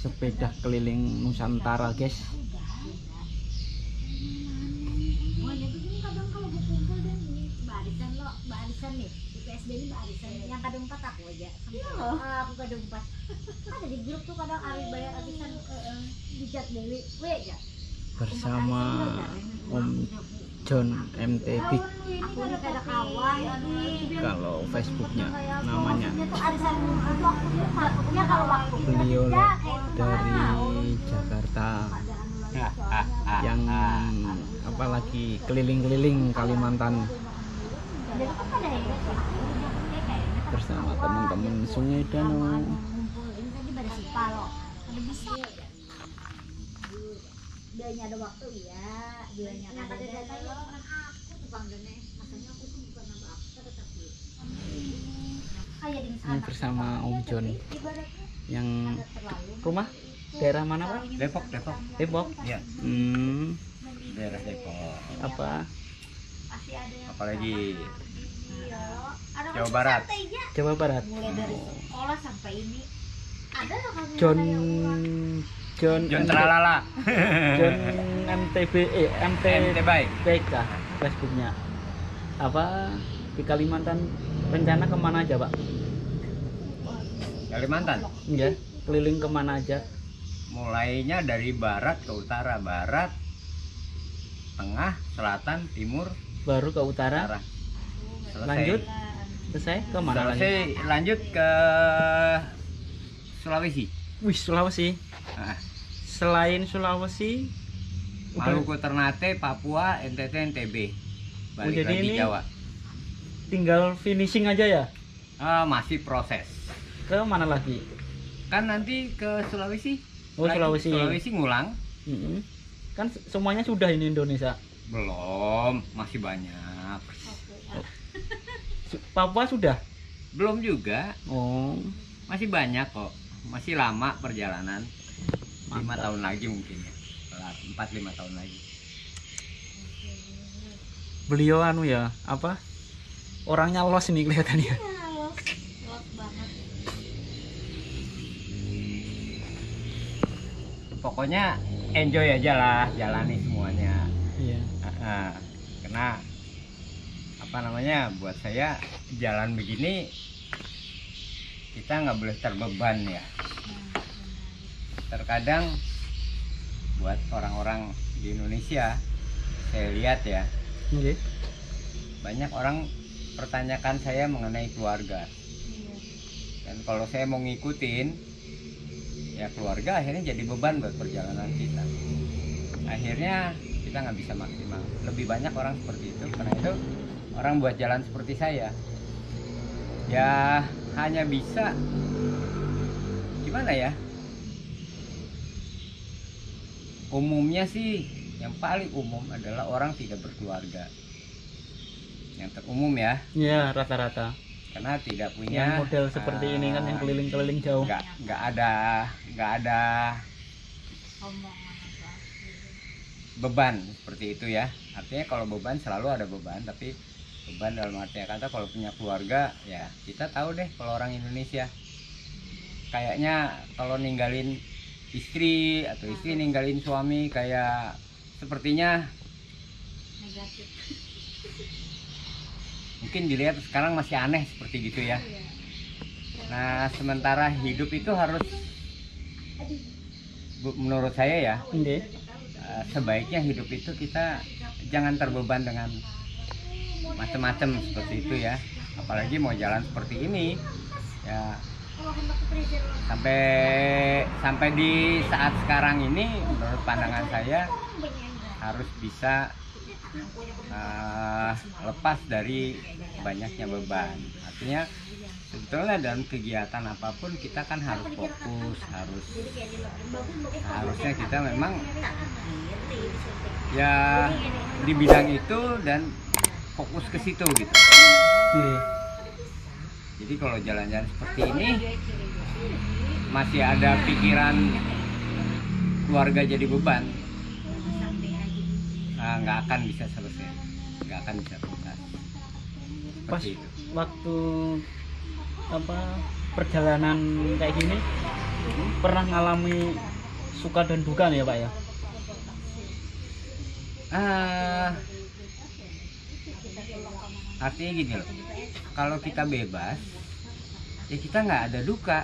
sepeda keliling Nusantara, guys. Kadang kalau berkumpul dan ini barisan nih di PSB ini barisan yang kadang 4 aku aja aku kadang 4 ada di grup tuh kadang Ari bayar arisan dijat Dewi aja Bersama Om John MTB. aku nih kada kawan Kalau Facebooknya namanya. Waktunya kalau waktu Beliau dari Jakarta yang apalagi keliling-keliling Kalimantan bersama teman-teman Sungai Danau. Bilanya ada waktu ya, bilanya ada data lo kan aku tuh panggilnya, makanya aku tuh bukan nama aku tetapi kayak di Ini bersama Om John yang rumah daerah mana, Pak? Depok. Depok. Ya, daerah Depok. Apa? Apalagi Jawa Barat. Jawa Barat. mulai dari sekolah sampai ini ada loh kamu John Tralala. John MTB Baik. BK Facebooknya. Apa di Kalimantan rencana kemana aja, Pak? Kalimantan. Iya, keliling kemana aja? Mulainya dari barat ke utara, barat, tengah, selatan, timur, Baru ke utara. utara. Selesai. Lanjut selesai kemana lagi? Selesai lanjut ke Sulawesi. Wih, Sulawesi. Nah, Selain Sulawesi, Maluku, Ternate, Papua, NTT, NTB. Balik jadi lagi ini Jawa. tinggal finishing aja ya? Masih proses. Ke mana lagi? Kan nanti ke Sulawesi. Oh, Lagi Sulawesi. Sulawesi ngulang. Mm-mm. Kan semuanya sudah ini Indonesia. Belum, masih banyak. Papua sudah? Belum juga, Oh, masih banyak kok. Masih lama perjalanan. 5 Mantap. tahun lagi mungkin ya. 4-5 tahun lagi. beliau anu ya, apa? Orangnya los ini kelihatannya. los banget Pokoknya enjoy aja lah, jalani semuanya. Iya. Karena apa namanya, buat saya jalan begini kita nggak boleh terbeban ya. Terkadang buat orang-orang di Indonesia, saya lihat ya, Oke. banyak orang pertanyakan saya mengenai keluarga. Dan kalau saya mau ngikutin, ya keluarga akhirnya jadi beban buat perjalanan kita. Akhirnya kita nggak bisa maksimal. Lebih banyak orang seperti itu. Karena itu orang buat jalan seperti saya, ya hanya bisa gimana ya? Umumnya sih yang paling umum adalah orang tidak berkeluarga. Yang terumum ya, Iya, rata-rata. karena tidak Yang punya model seperti ini kan yang keliling-keliling jauh. nggak ada beban seperti itu ya. Artinya kalau beban selalu ada beban, tapi beban dalam artinya kata kalau punya keluarga ya kita tahu deh kalau orang Indonesia kayaknya kalau ninggalin istri atau istri ninggalin suami kayak sepertinya negatif mungkin dilihat sekarang masih aneh seperti gitu ya. Nah sementara hidup itu harus, menurut saya ya, Oke. sebaiknya hidup itu kita jangan terbeban dengan macam-macam seperti itu ya. Apalagi mau jalan seperti ini ya, sampai di saat sekarang ini menurut pandangan saya harus bisa lepas dari banyaknya beban. Artinya sebetulnya dalam kegiatan apapun kita kan harus fokus, harusnya kita memang ya di bidang itu dan fokus ke situ gitu. Iya. Jadi kalau jalan-jalan seperti ini masih ada pikiran keluarga jadi beban, nggak akan bisa selesai, nggak akan bisa tuntas. Pas Seperti itu. waktu apa perjalanan kayak gini pernah ngalami suka dan duka nih ya Pak ya? Artinya gini loh, kalau kita bebas ya kita nggak ada duka.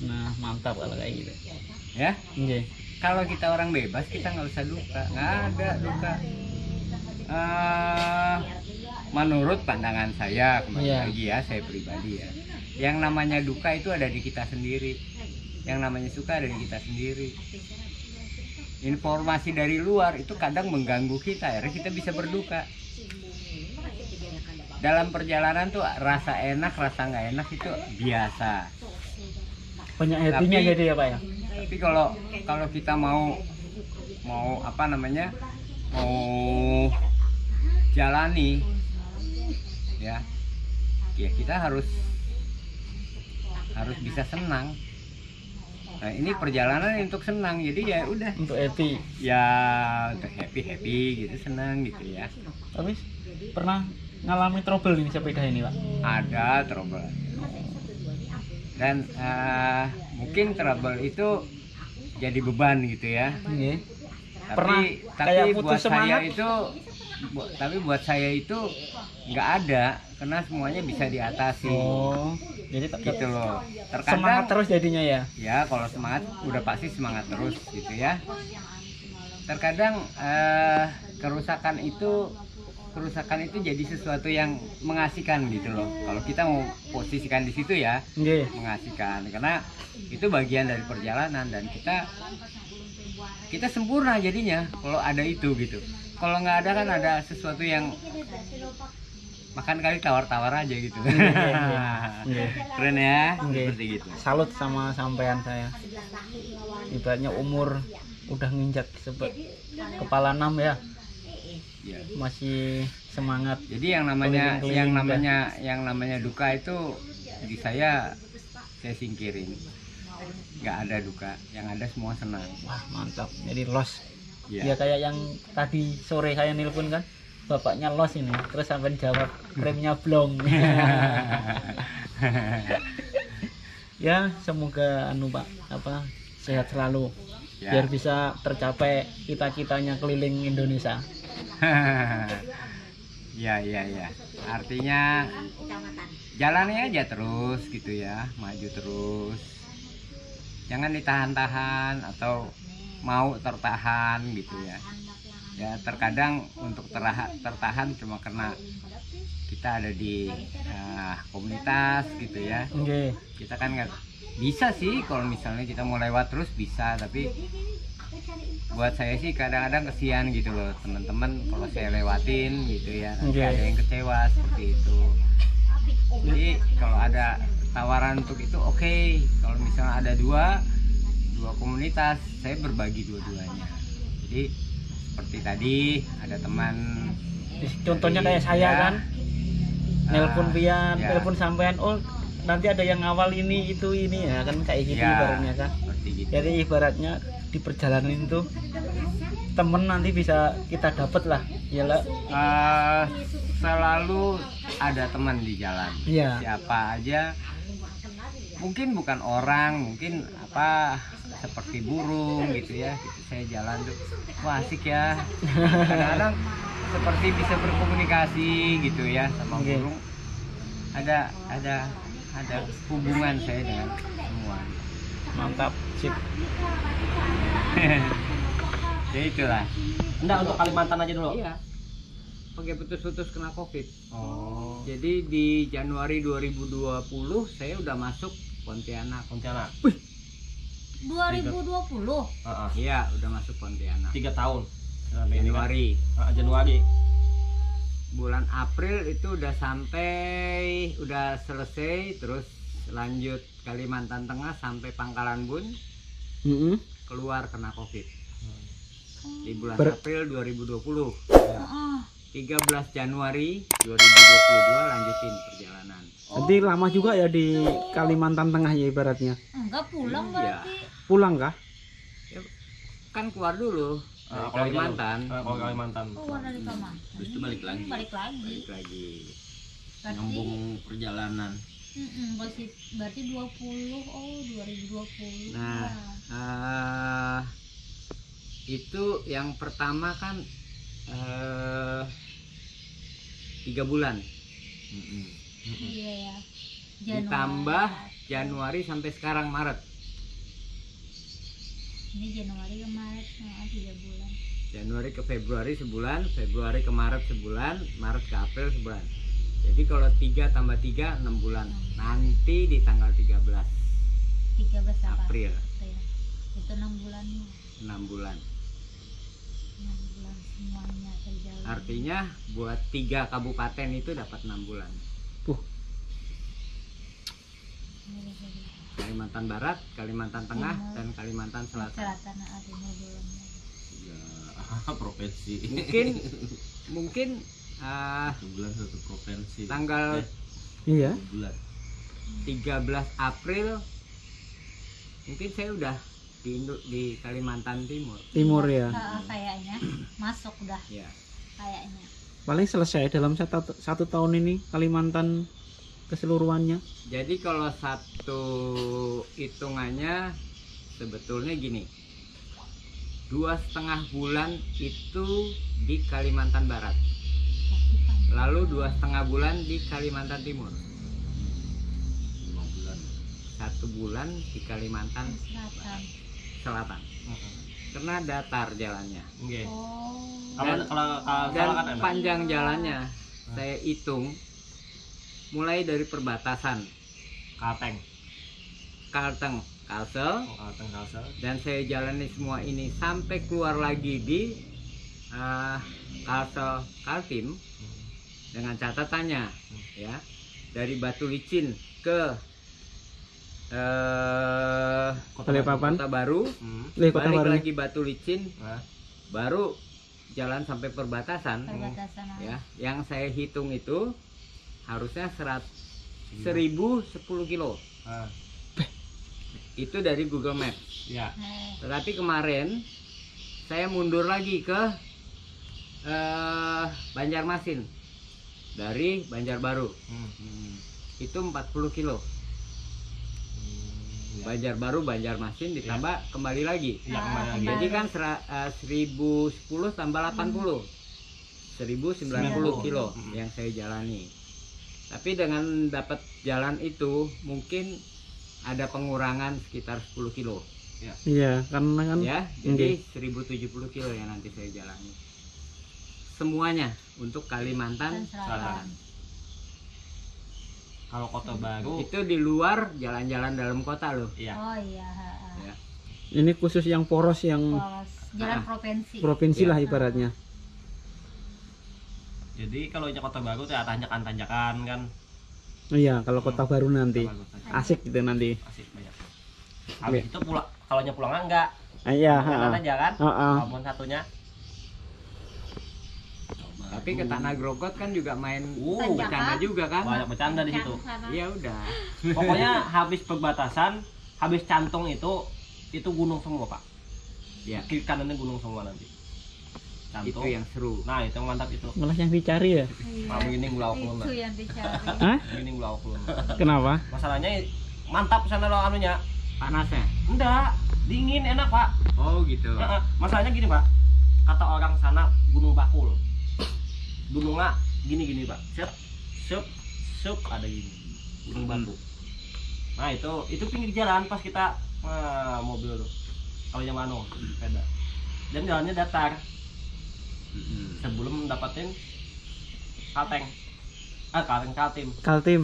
Nah mantap kalau kayak gitu Ya, Nggih. kalau kita orang bebas kita nggak usah duka, nggak ada duka. Menurut pandangan saya, kembali Iya. lagi ya, saya pribadi ya, yang namanya duka itu ada di kita sendiri, yang namanya suka ada di kita sendiri. Informasi dari luar itu kadang mengganggu kita, akhirnya kita bisa berduka. Dalam perjalanan tuh rasa enak, rasa nggak enak itu biasa. Banyak happy-nya Tapi- jadi ya Pak ya? Tapi kalau kita mau apa namanya, mau jalani ya kita harus bisa senang. Nah ini perjalanan untuk senang, jadi ya udah Untuk happy. ya untuk happy gitu, senang gitu ya. Tapi pernah ngalami trouble ini sepeda ini Pak? Ada trouble dan mungkin trouble itu jadi beban gitu ya. Nggih. Pernah Tapi kayak buat putus semangat? tapi buat saya itu nggak ada, karena semuanya bisa diatasi. Oh, jadi Gitu loh. semangat Terkadang terus jadinya ya? ya kalau semangat udah pasti semangat terus gitu ya. Terkadang kerusakan itu jadi sesuatu yang mengasihkan gitu loh. Kalau kita mau posisikan di situ ya, Nggih. mengasihkan, karena itu bagian dari perjalanan dan kita sempurna jadinya kalau ada itu gitu. Kalau nggak ada kan ada sesuatu yang makan kali tawar-tawar aja gitu. Nggih. Keren ya, Nggih. seperti gitu. Salut sama sampean saya. Ibaratnya umur udah nginjak kepala 6 ya, Ya. masih semangat. Jadi yang namanya Keliling-keliling yang namanya duka itu di saya singkirin. Nggak ada duka, yang ada semua senang. Wah mantap, jadi los. Ya. Ya kayak yang tadi sore saya nelpon kan, bapaknya los ini, terus sampai jawab remnya blong. Ya semoga anu Pak apa sehat selalu, Ya. biar bisa tercapai cita-citanya keliling Indonesia. Ya. Artinya jalannya aja terus gitu ya, maju terus. Jangan ditahan-tahan atau mau tertahan gitu ya. Ya terkadang untuk tertahan cuma karena kita ada di komunitas gitu ya. Oke. Kita kan nggak bisa sih kalau misalnya kita mau lewat terus bisa, tapi buat saya sih kadang-kadang kesian gitu loh teman-teman kalau saya lewatin gitu ya, nanti Oke. ada yang kecewa seperti itu. Jadi kalau ada tawaran untuk itu oke. Kalau misalnya ada dua komunitas, saya berbagi dua-duanya. Jadi seperti tadi ada teman, Contohnya kayak saya Ya. kan, nelpon pian, Ya. telepon sampean, oh nanti ada yang ngawal ini itu ini ya kan kayak gitu Ya. ibaratnya kan. seperti gitu. Jadi ibaratnya di perjalanan itu temen nanti bisa kita dapat lah, ya lah. Selalu ada teman di jalan. Iya. Siapa aja, mungkin bukan orang, mungkin apa seperti burung gitu ya. Gitu saya jalan tuh, wah asik ya. Kadang-kadang seperti bisa berkomunikasi gitu ya sama Oke. burung. Ada hubungan saya dengan semua. Mantap, sip. Ya itulah. Enggak, untuk Kalimantan aja dulu. Iya. Pakai putus-putus kena Covid. Oh, Jadi di Januari 2020 saya udah masuk Pontianak. Pontianak. 2020 Iya, udah masuk Pontianak. 3 tahun. Januari. Januari. Bulan April itu udah selesai, terus lanjut Kalimantan Tengah sampai Pangkalan Bun, keluar kena Covid. Di bulan April 2020. 13 Januari 2022 lanjutin perjalanan. Nanti lama juga ya di Kalimantan Tengah ya ibaratnya. enggak pulang Iya. berarti. Pulang kah? Kan keluar dulu dari Kalimantan. Kalau Kalimantan. Keluar dari kamar. Terus itu balik lagi. Balik lagi. Balik lagi. Berarti Nyambung perjalanan. Berarti 20, oh 2020. Nah, itu yang pertama kan 3 bulan. Iya ya. Ditambah Januari sampai sekarang Maret. Ini Januari ke Maret, 3 bulan. Januari ke Februari sebulan, Februari ke Maret sebulan, Maret ke April sebulan. Jadi kalau 3 tambah 3 6 bulan. Nanti di tanggal 13 13 apa? April Itu 6 bulannya. 6 bulan. 6 bulan semuanya terjalan. Artinya buat 3 kabupaten itu dapat 6 bulan. Kalimantan Barat, Kalimantan Tengah, Timur. dan Kalimantan Selatan. Selatan, 5 bulan. Provinsi. Mungkin Sebulan satu provinsi. tanggal Iya. Bulan. 13 April mungkin saya udah di Kalimantan Timur. Timur ya. Kayaknya masuk udah Ya. kayaknya. Paling selesai dalam satu tahun ini Kalimantan keseluruhannya. Jadi kalau satu hitungannya sebetulnya gini, 2,5 bulan itu di Kalimantan Barat, lalu 2,5 bulan di Kalimantan Timur, 5 bulan. 1 bulan di Kalimantan Selatan. Selatan. Karena datar jalannya Nggih. Oh. Kalau dan kan enak. panjang jalannya saya hitung mulai dari perbatasan Kalteng. Kalteng Kalsel, Kalteng Kalsel. dan saya jalani semua ini sampai keluar lagi di Kalsel Kaltim dengan catatannya ya, dari Batu Licin ke Balikpapan. Kota Baru, Kota balik Baru. lagi Batu Licin, Nah, baru jalan sampai perbatasan Perbatasan. ya. Yang saya hitung itu harusnya 1010 kilo. nah, Itu dari Google Maps. ya. Tetapi kemarin saya mundur lagi ke Banjarmasin dari Banjarbaru. Itu 40 kilo. Banjarbaru, Banjarmasin ditambah kembali lagi. Ya, kembali lagi. Jadi kan 1010 tambah 80. 1090 kilo yang saya jalani. Tapi dengan dapat jalan itu mungkin ada pengurangan sekitar 10 kilo. Iya, karena kan Ya, jadi 1070 kilo yang nanti saya jalani. Semuanya untuk Kalimantan Selatan. Kalau Kota Baru, Itu di luar jalan-jalan dalam kota loh. iya. Oh iya. Ya. ini khusus yang poros yang Poros. Jalan provinsi. provinsi lah ibaratnya. Jadi kalau yang Kota Baru tuh ya tanjakan-tanjakan kan. Iya, kalau Kota Baru nanti Kota Baru tanjakan. asik gitu nanti. Asik banyak. Habis itu pulang, kalau pulang enggak. Iya, Jalan aja kan. Heeh. Walaupun satunya. Tapi ke Tanah Grogot kan juga main Tanjakan. bercanda juga kan? Banyak bercanda di situ. Ya udah. Pokoknya habis perbatasan, habis Cantung itu gunung semua, Pak. Ya, Kiri kanannya gunung semua nanti. itu Cantung. yang seru. Nah, itu yang mantap itu. Malah yang dicari ya. Mau gini gula Itu kulun. yang dicari. Hah? Gini gula kulun. Kenapa? Masalahnya mantap sana lo anunya. Panasnya. Enggak, dingin enak, Pak. Oh gitu. Masalahnya gini, Pak. Kata orang sana Gunung Bakul. Gunungnya gini Pak. Sep ada gini. Gunung batu. Nah, itu pinggir jalan pas kita mobil tuh. Kalau yang mana? Sepeda. Dan jalannya datar. Sebelum dapatin Kalteng. Kaltim. Kaltim.